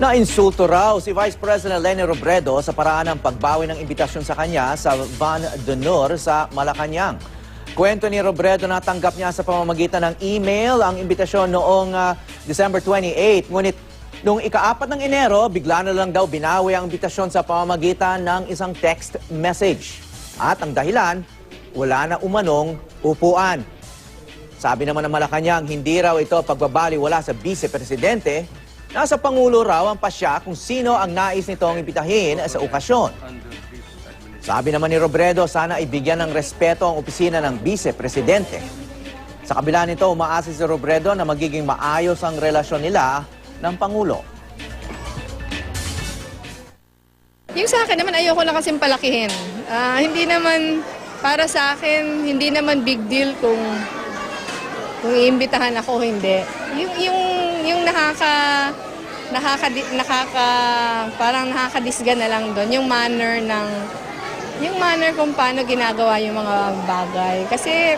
Nainsulto raw si Vice President Leni Robredo sa paraan ng pagbawi ng imbitasyon sa kanya sa Van d'Honor sa Malacanang. Kwento ni Robredo na tanggap niya sa pamamagitan ng email ang imbitasyon noong December 28. Ngunit noong ika-4 ng Enero, bigla na lang daw binawi ang imbitasyon sa pamamagitan ng isang text message. At ang dahilan, wala na umanong upuan. Sabi naman ng Malacanang, hindi raw ito pagbabaliwala sa Vice-Presidente. Nasa Pangulo raw ang pasya kung sino ang nais nitong imbitahin sa okasyon. Sabi naman ni Robredo, sana ibigyan ng respeto ang opisina ng Vice-Presidente. Sa kabila nito, umaasa si Robredo na magiging maayos ang relasyon nila ng Pangulo. Yung sa akin naman, ayoko lang kasing palakihin. Hindi naman, para sa akin, hindi naman big deal kung iimbitahan ako o hindi. Yung parang nakakadisga na lang doon, yung manner kung paano ginagawa yung mga bagay. Kasi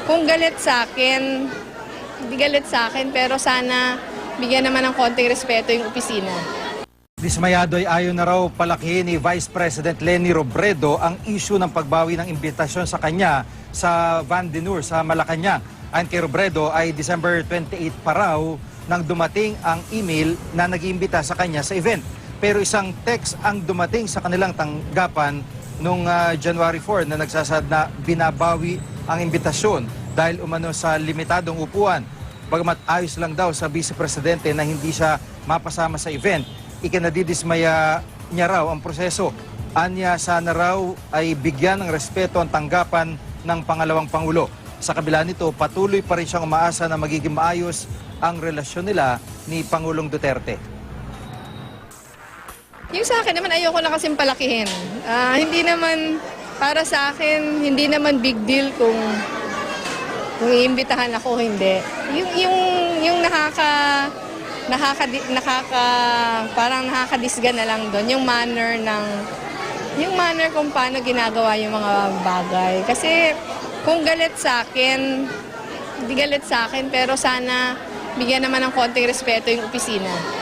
kung galit sa akin, hindi galit sa akin, pero sana bigyan naman ng konting respeto yung opisina. Dismayado ay ayaw na raw palakihin ni Vice President Leni Robredo ang issue ng pagbawi ng imbitasyon sa kanya sa Van d'Honor sa Malacanang. Ayon kay Robredo ay December 28 pa raw nang dumating ang email na nag-iimbita sa kanya sa event. Pero isang text ang dumating sa kanilang tanggapan noong January 4 na nagsasad na binabawi ang imbitasyon dahil umano sa limitadong upuan. Bagamat ayos lang daw sa Vice-Presidente na hindi siya mapasama sa event, ikinadidismaya niya raw ang proseso. Anya sana raw ay bigyan ng respeto ang tanggapan ng pangalawang Pangulo. Sa kabila nito, patuloy pa rin siyang umaasa na magiging maayos ang relasyon nila ni Pangulong Duterte. Yung sa akin naman, ayoko lang kasing palakihin. Hindi naman, para sa akin, hindi naman big deal kung iimbitahan ako o hindi. Yung parang nakakadisga na lang doon, yung manner kung paano ginagawa yung mga bagay. Kasi kung galit sa akin, hindi galit sa akin, pero sana bigyan naman ng konting respeto yung opisina.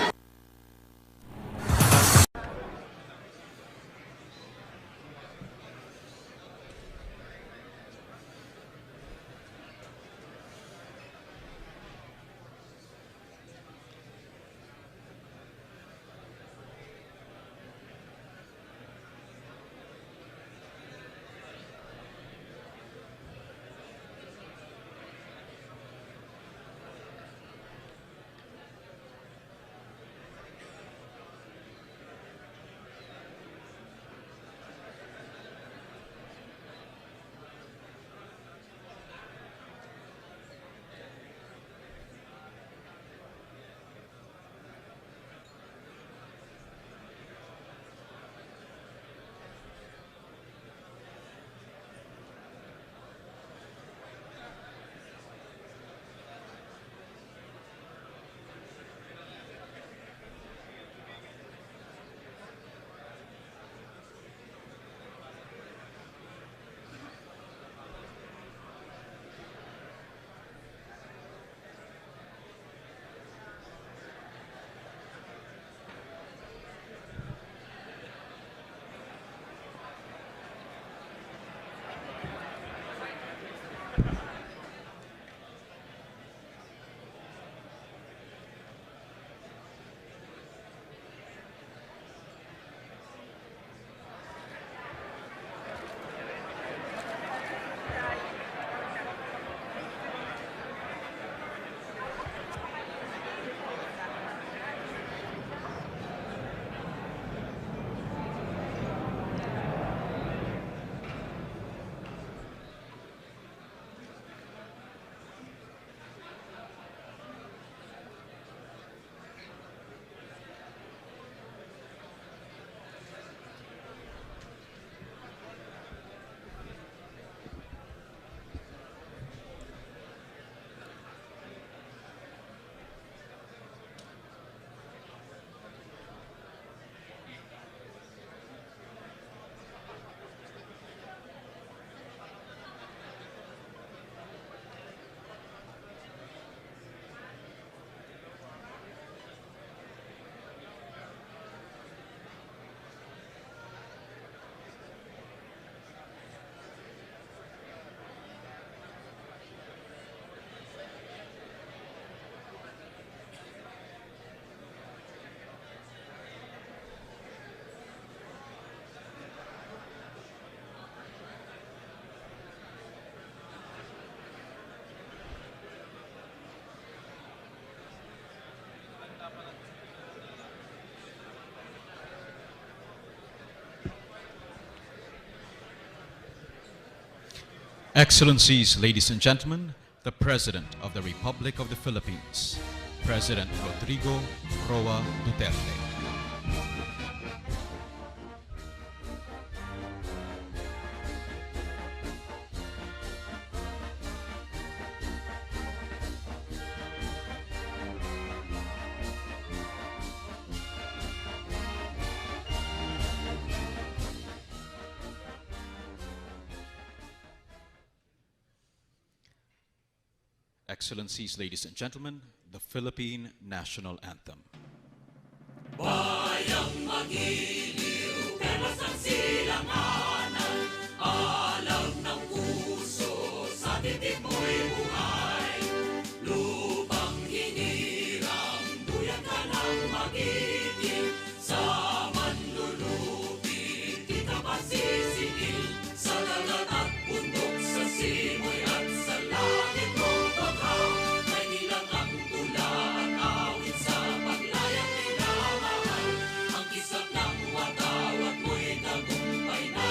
Excellencies, ladies and gentlemen, the President of the Republic of the Philippines, President Rodrigo Roa Duterte. Excellencies, ladies and gentlemen, the Philippine National Anthem. Bayang magiliw, perlas ang silanganan, alam ng puso, sa titik mo'y buhay. Lupang hinirang, duyan ka ng magiting, sa manlulupi, di ka masisingil, sa dagat at bundok, sa simoy at sa langit mong paghaw, may nilang ang tula at awit sa paglayang minamahal. Ang kisap ng watawat mo'y tagumpay na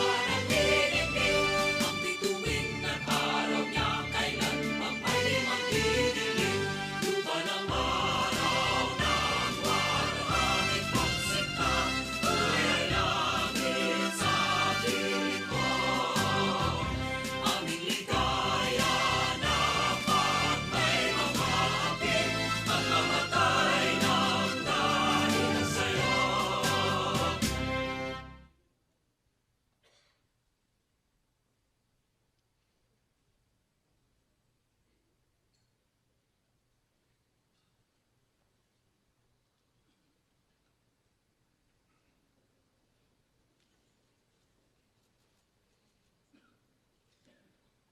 nagdidinig, ang bituin at araw niya kailan pang may limang didilig. Lupa ng araw ng warangit pagsinta, ay langit sa piling ko. Aming ligaya na pag may mga apit, ang namatay ng dahil sa'yo.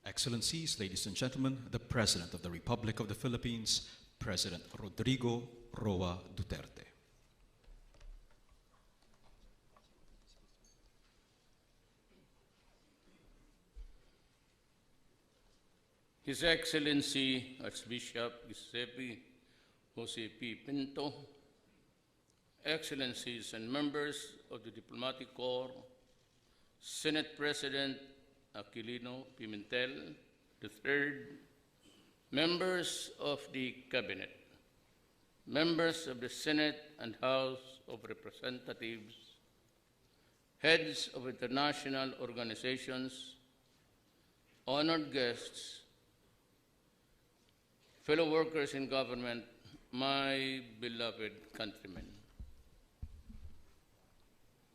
Excellencies, ladies and gentlemen, the President of the Republic of the Philippines, President Rodrigo Roa Duterte. His Excellency Archbishop Giuseppe Jose P. Pinto, Excellencies and members of the Diplomatic Corps, Senate President Aquilino Pimentel III, members of the Cabinet, members of the Senate and House of Representatives, heads of international organizations, honored guests, fellow workers in government, my beloved countrymen.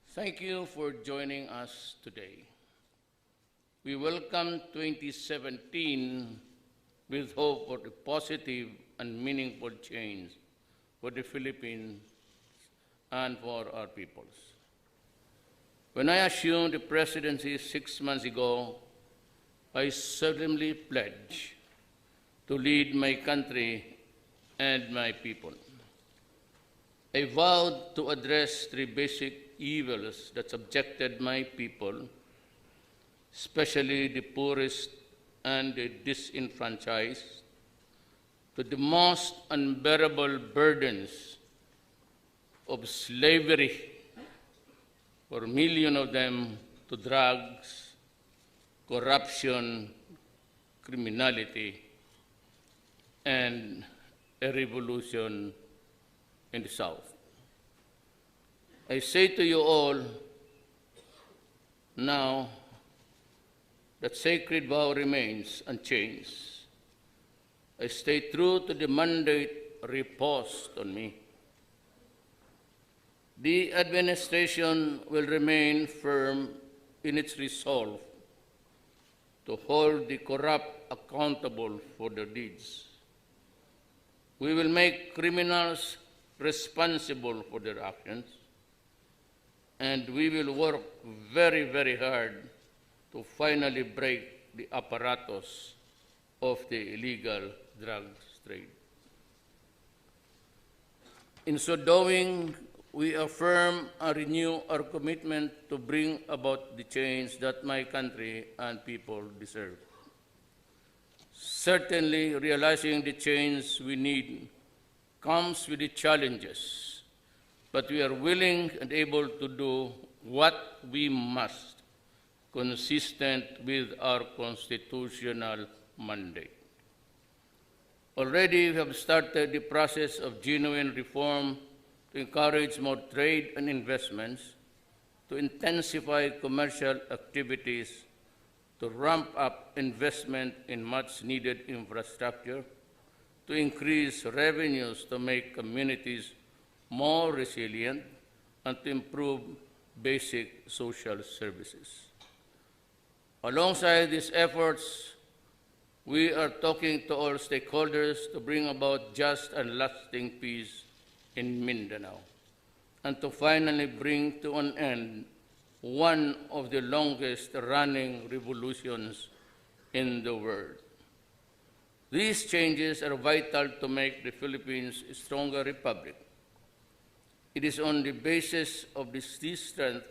Thank you for joining us today. We welcome 2017 with hope for a positive and meaningful change for the Philippines and for our peoples. When I assumed the presidency 6 months ago, I solemnly pledged to lead my country and my people. I vowed to address three basic evils that subjected my people, especially the poorest and the disenfranchised, to the most unbearable burdens of slavery, for millions of them to drugs, corruption, criminality, and a revolution in the South. I say to you all now that sacred vow remains unchanged. I stay true to the mandate reposed on me. The administration will remain firm in its resolve to hold the corrupt accountable for their deeds. We will make criminals responsible for their actions, and we will work very, very hard to finally break the apparatus of the illegal drugs trade. In so doing, we affirm and renew our commitment to bring about the change that my country and people deserve. Certainly, realizing the change we need comes with the challenges, but we are willing and able to do what we must consistent with our constitutional mandate. Already we have started the process of genuine reform to encourage more trade and investments, to intensify commercial activities, to ramp up investment in much-needed infrastructure, to increase revenues to make communities more resilient, and to improve basic social services. Alongside these efforts, we are talking to all stakeholders to bring about just and lasting peace in Mindanao, and to finally bring to an end one of the longest-running revolutions in the world. These changes are vital to make the Philippines a stronger republic. It is on the basis of this strength,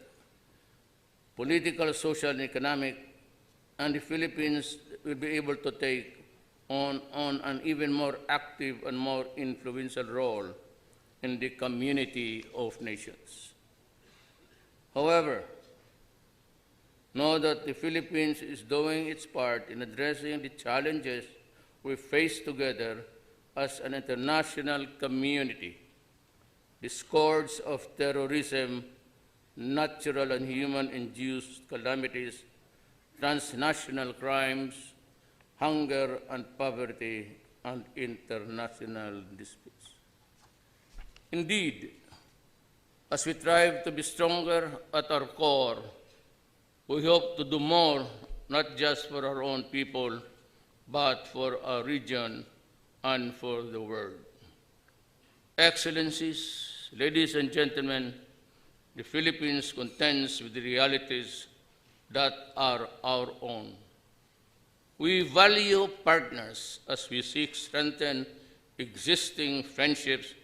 political, social, and economic, and the Philippines will be able to take on an even more active and more influential role in the community of nations. However, know that the Philippines is doing its part in addressing the challenges we face together as an international community. The scourge of terrorism, natural and human-induced calamities, transnational crimes, hunger and poverty, and international disputes. Indeed, as we strive to be stronger at our core, we hope to do more, not just for our own people, but for our region and for the world. Excellencies, ladies and gentlemen, the Philippines contends with the realities that are our own. We value partners as we seek to strengthen existing friendships,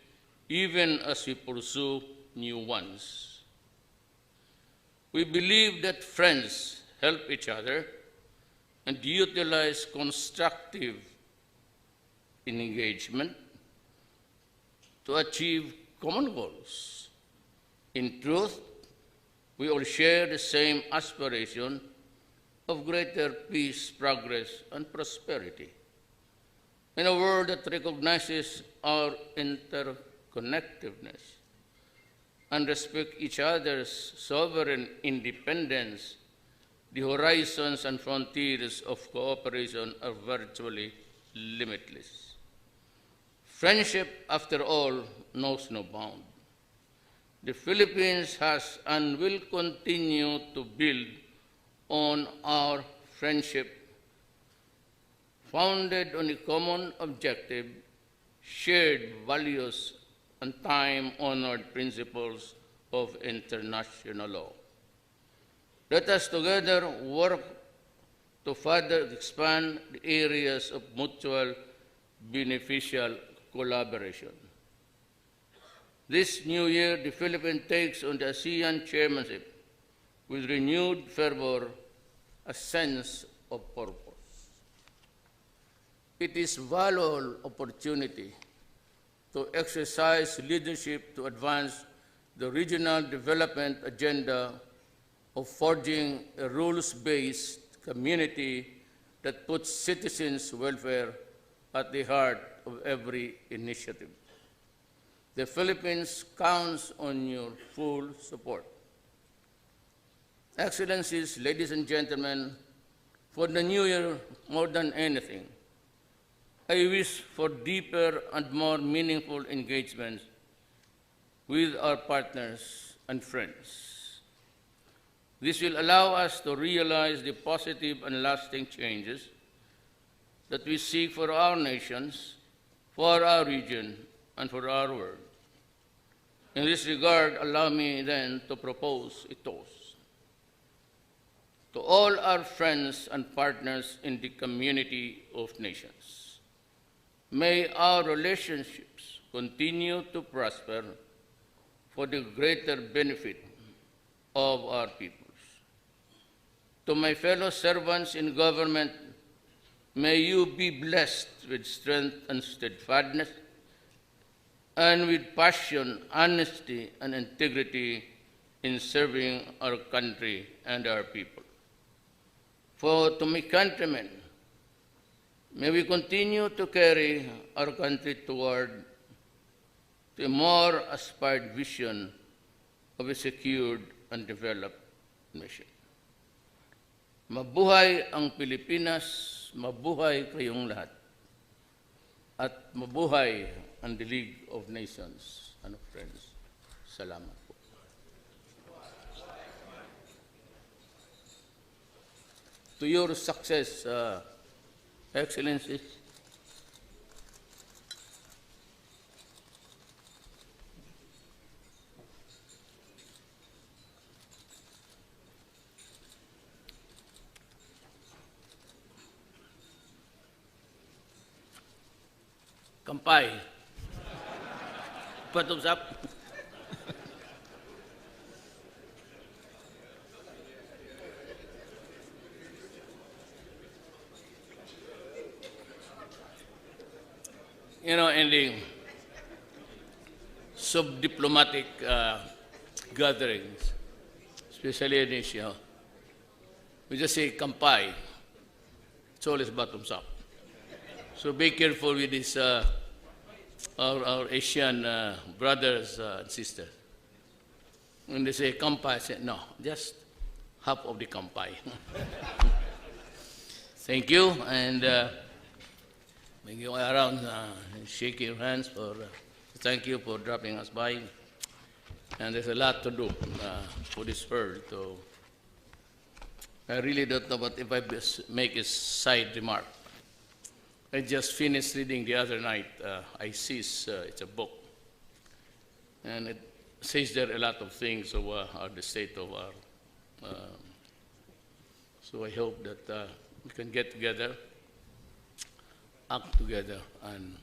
even as we pursue new ones. We believe that friends help each other and utilize constructive engagement to achieve common goals. In truth, we all share the same aspiration of greater peace, progress, and prosperity. In a world that recognizes our interconnectedness and respect each other's sovereign independence, the horizons and frontiers of cooperation are virtually limitless. Friendship, after all, knows no bound. The Philippines has and will continue to build on our friendship, founded on a common objective, shared values, and time-honored principles of international law. Let us together work to further expand the areas of mutual beneficial collaboration. This new year, the Philippines takes on the ASEAN chairmanship with renewed fervor, a sense of purpose. It is a valuable opportunity to exercise leadership to advance the regional development agenda of forging a rules-based community that puts citizens' welfare at the heart of every initiative. The Philippines counts on your full support. Excellencies, ladies and gentlemen, for the new year, more than anything, I wish for deeper and more meaningful engagements with our partners and friends. This will allow us to realize the positive and lasting changes that we seek for our nations, for our region, and for our world. In this regard, allow me then to propose a toast. To all our friends and partners in the community of nations, may our relationships continue to prosper for the greater benefit of our peoples. To my fellow servants in government, may you be blessed with strength and steadfastness, and with passion, honesty, and integrity in serving our country and our people. To my countrymen, may we continue to carry our country toward a more aspired vision of a secured and developed nation. Mabuhay ang Pilipinas, mabuhay kayong lahat, at mabuhay ang the League of Nations and of Friends. Salamat po. To your success, Excellencies, Kampai. Thumbs up. You know, in the sub-diplomatic gatherings, especially in Asia, we just say kampai. It's always bottoms up. So be careful with this, our Asian brothers and sisters. When they say kampai, I say, no, just half of the kampai. Thank you, and may go around and shake your hands thank you for dropping us by. And there's a lot to do for this world. So I really don't know, but if I make a side remark. I just finished reading the other night, it's a book, and it says there a lot of things of the state of our, so I hope that we can get together, act together, and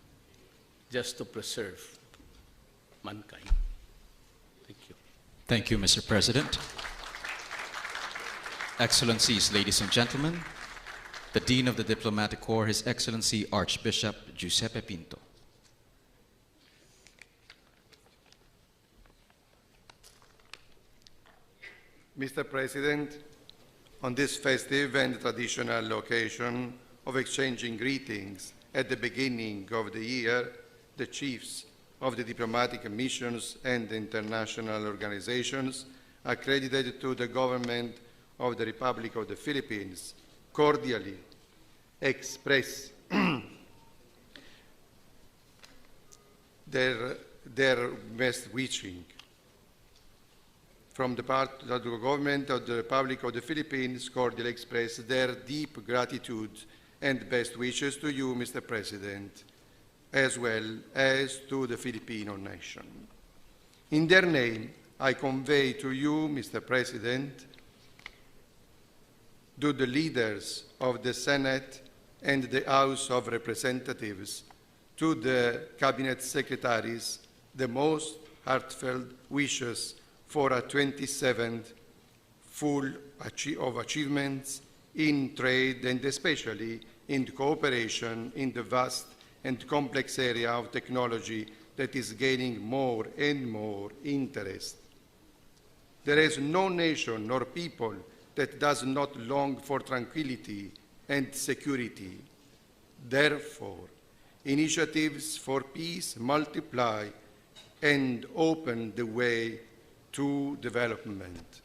just to preserve mankind. Thank you. Thank you, Mr. President. Excellencies, ladies and gentlemen, the Dean of the Diplomatic Corps, His Excellency Archbishop Giuseppe Pinto. Mr. President, on this festive and traditional occasion of exchanging greetings at the beginning of the year, the chiefs of the diplomatic missions and international organizations accredited to the government of the Republic of the Philippines cordially express their best wishing. From the part of the government of the Republic of the Philippines, cordially express their deep gratitude and best wishes to you, Mr. President, as well as to the Filipino nation. In their name, I convey to you, Mr. President, to the leaders of the Senate and the House of Representatives, to the Cabinet Secretaries, the most heartfelt wishes for a 27th full of achievements in trade and especially in cooperation in the vast and complex area of technology that is gaining more and more interest. There is no nation nor people that does not long for tranquility and security. Therefore, initiatives for peace multiply and open the way to development.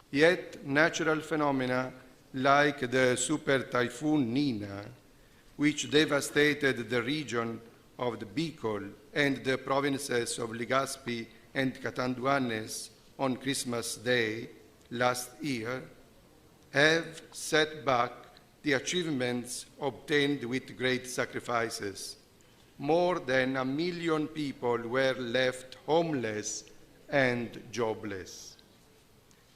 Yet, natural phenomena like the super typhoon Nina, which devastated the region of the Bicol and the provinces of Legazpi and Catanduanes on Christmas Day last year, have set back the achievements obtained with great sacrifices. More than 1 million people were left homeless and jobless.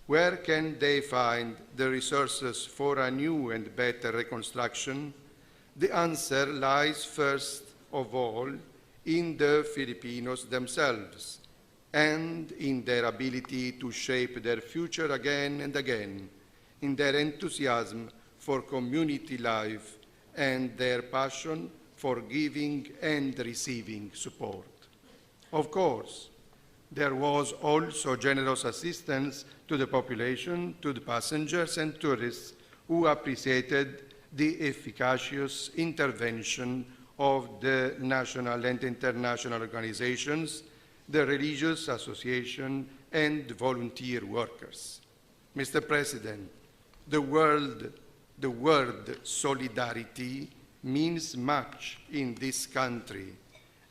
Where can they find the resources for a new and better reconstruction? The answer lies first of all in the Filipinos themselves and in their ability to shape their future again and again, in their enthusiasm for community life and their passion for giving and receiving support. Of course, there was also generous assistance to the population, to the passengers and tourists who appreciated the efficacious intervention of the national and international organizations, the religious association, and volunteer workers. Mr. President, the word solidarity means much in this country,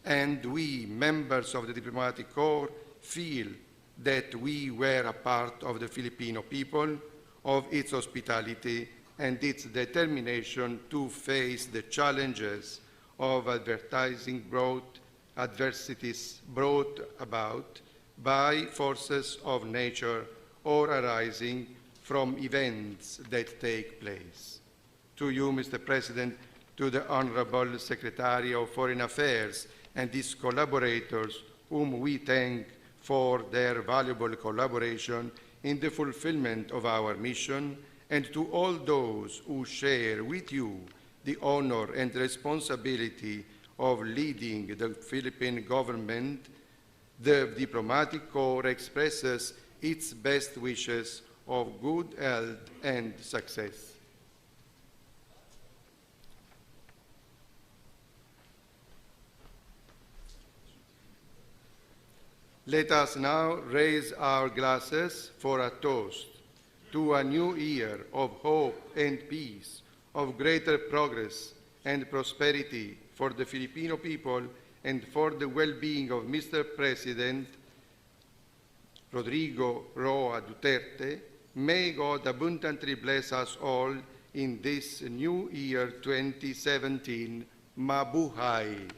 and we, members of the diplomatic corps, feel that we were a part of the Filipino people, of its hospitality, and its determination to face the challenges of adversities brought about by forces of nature or arising from events that take place. To you, Mr. President, to the Honorable Secretary of Foreign Affairs and his collaborators, whom we thank for their valuable collaboration in the fulfillment of our mission, and to all those who share with you the honor and responsibility of leading the Philippine government, the diplomatic corps expresses its best wishes of good health and success. Let us now raise our glasses for a toast to a new year of hope and peace, of greater progress and prosperity for the Filipino people and for the well-being of Mr. President Rodrigo Roa Duterte. May God abundantly bless us all in this new year 2017. Mabuhay!